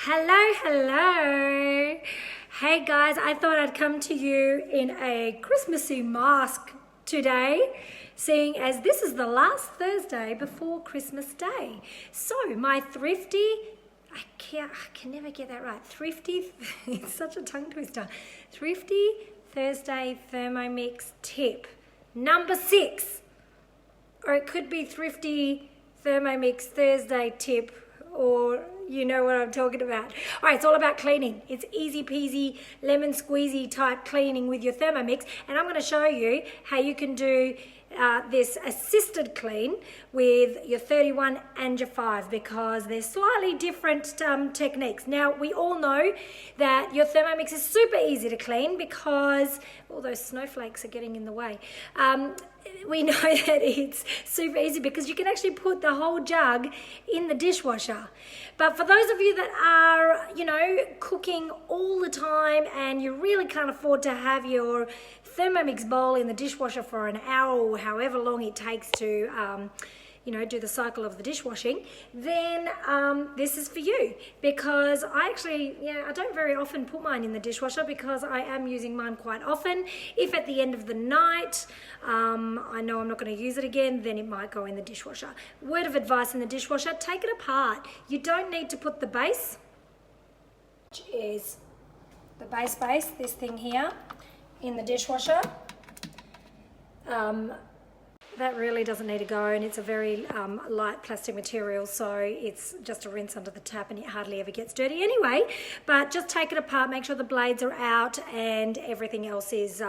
Hello. Hey guys, I thought I'd come to you in a Christmassy mask today, seeing as this is the last Thursday before Christmas Day. So my Thrifty, I can never get that right. Thrifty, it's such a tongue twister. Thrifty Thursday Thermomix Tip, number 6. Or it could be Thrifty Thermomix Thursday Tip, or you know what I'm talking about. All right, it's all about cleaning. It's easy peasy, lemon squeezy type cleaning with your Thermomix. And I'm going to show you how you can do this assisted clean with your 31 and your 5, because they're slightly different techniques. Now, we all know that your Thermomix is super easy to clean because all those snowflakes are getting in the way. We know that it's super easy because you can actually put the whole jug in the dishwasher. But for those of you that are, cooking all the time and you really can't afford to have your Thermomix bowl in the dishwasher for an hour or however long it takes to do the cycle of the dishwashing, then this is for you. Because I don't very often put mine in the dishwasher because I am using mine quite often. If at the end of the night I know I'm not going to use it again, then it might go in the dishwasher. Word of advice in the dishwasher, take it apart. You don't need to put the base, which is the base, this thing here, in the dishwasher. That really doesn't need to go, and it's a very light plastic material, so it's just a rinse under the tap and it hardly ever gets dirty anyway. But just take it apart, make sure the blades are out and everything else is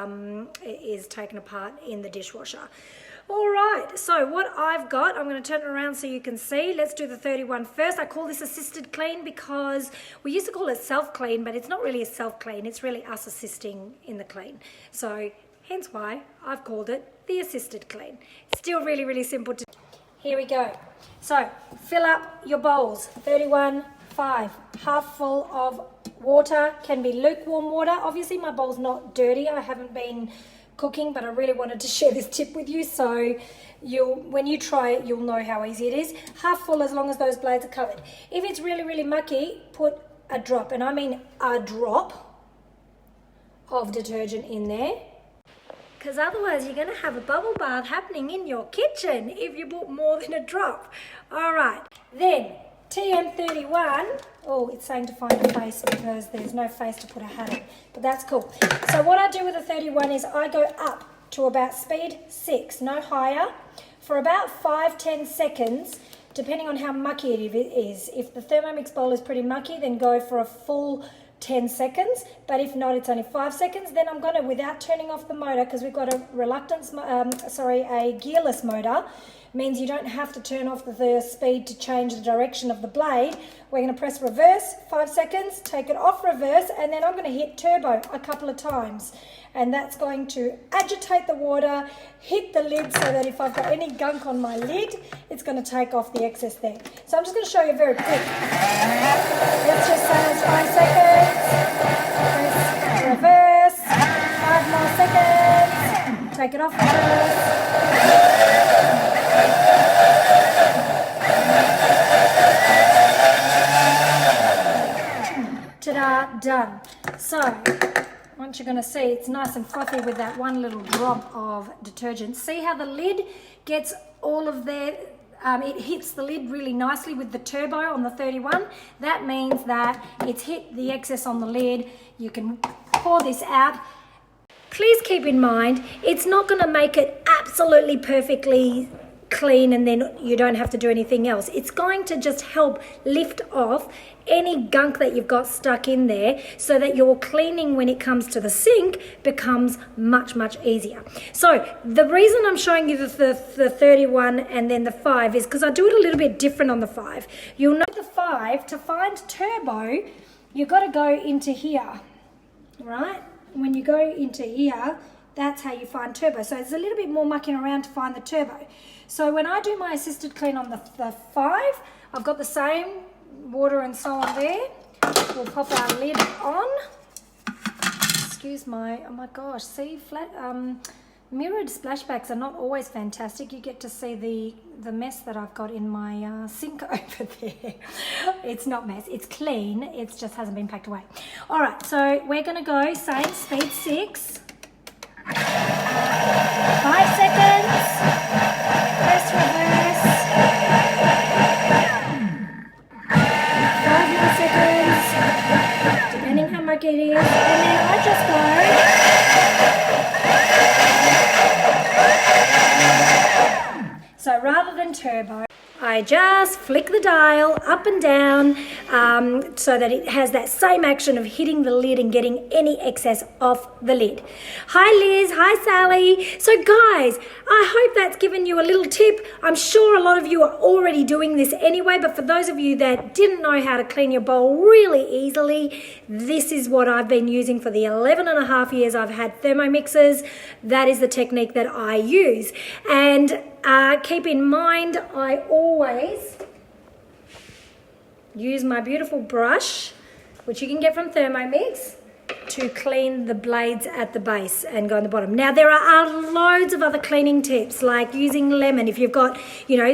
taken apart in the dishwasher. All right, so what I've got, I'm going to turn it around so you can see. Let's do the 31 first. I call this assisted clean because we used to call it self-clean, but it's not really a self-clean. It's really us assisting in the clean. So hence why I've called it the assisted clean. It's still really, really simple to do. Here we go. So fill up your bowls, 31, 5, half full of water. Can be lukewarm water. Obviously my bowl's not dirty. I haven't been cooking, but I really wanted to share this tip with you, so when you try it, you'll know how easy it is. Half full as long as those blades are covered. If it's really, really mucky, put a drop, and I mean a drop of detergent in there, because otherwise you're going to have a bubble bath happening in your kitchen if you put more than a drop. All right, then TM31, oh, it's saying to find a face because there's no face to put a hat on, but that's cool. So what I do with the 31 is I go up to about speed 6, no higher, for about 5-10 seconds, depending on how mucky it is. If the Thermomix bowl is pretty mucky, then go for a full 10 seconds, but if not, it's only 5 seconds. Then I'm going to, without turning off the motor, because we've got a gearless motor, means you don't have to turn off the speed to change the direction of the blade. We're going to press reverse, 5 seconds, take it off reverse, and then I'm going to hit turbo a couple of times. And that's going to agitate the water, hit the lid so that if I've got any gunk on my lid, it's going to take off the excess there. So I'm just going to show you very quick. Let's just say it's 5 seconds. Press reverse, 5 more seconds, take it off reverse. Ta-da, done. So once you're going to see, it's nice and frothy with that one little drop of detergent. See how the lid gets all of it hits the lid really nicely with the turbo on the 31. That means that it's hit the excess on the lid. You can pour this out. Please keep in mind, it's not going to make it absolutely perfectly clean and then you don't have to do anything else. It's going to just help lift off any gunk that you've got stuck in there so that your cleaning when it comes to the sink becomes much, much easier. So the reason I'm showing you the 31 and then the 5 is because I do it a little bit different on the 5. You'll know the 5, to find turbo, you've got to go into here, right? When you go into here, that's how you find turbo. So it's a little bit more mucking around to find the turbo. So when I do my assisted clean on the 5, I've got the same water and so on there. We'll pop our lid on. Excuse my, oh my gosh, see, Mirrored splashbacks are not always fantastic. You get to see the mess that I've got in my sink over there. It's not mess, it's clean. It just hasn't been packed away. All right, so we're gonna go same speed 6. 5 seconds. Press reverse. 5 more seconds. Depending how much it is. And then I just go. So rather than turbo, I just flick the dial up and down so that it has that same action of hitting the lid and getting any excess off the lid. Hi Liz, hi Sally. So guys, I hope that's given you a little tip. I'm sure a lot of you are already doing this anyway, but for those of you that didn't know how to clean your bowl really easily, this is what I've been using for the 11 and a half years I've had Thermomixes. That is the technique that I use. And keep in mind, I always use my beautiful brush, which you can get from Thermomix, to clean the blades at the base and go on the bottom. Now there are loads of other cleaning tips, like using lemon. If you've got,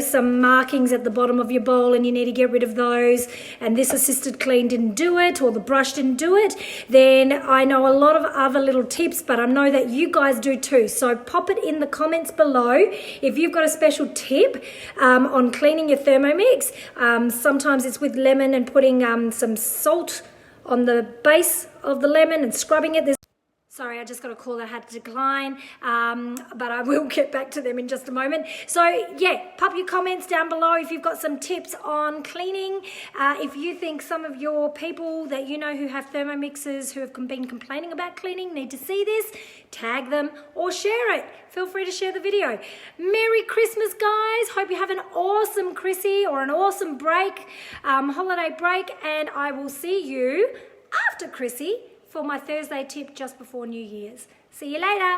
some markings at the bottom of your bowl and you need to get rid of those, and this assisted clean didn't do it, or the brush didn't do it, then I know a lot of other little tips, but I know that you guys do too. So pop it in the comments below if you've got a special tip on cleaning your Thermomix. Sometimes it's with lemon and putting some salt on the base of the lemon and scrubbing it. Sorry, I just got a call that had to decline, but I will get back to them in just a moment. So yeah, pop your comments down below if you've got some tips on cleaning. If you think some of your people that you know who have Thermomixes who have been complaining about cleaning need to see this, tag them or share it. Feel free to share the video. Merry Christmas, guys. Hope you have an awesome Chrissy or an awesome break, holiday break, and I will see you after Chrissy for my Thursday tip just before New Year's. See you later.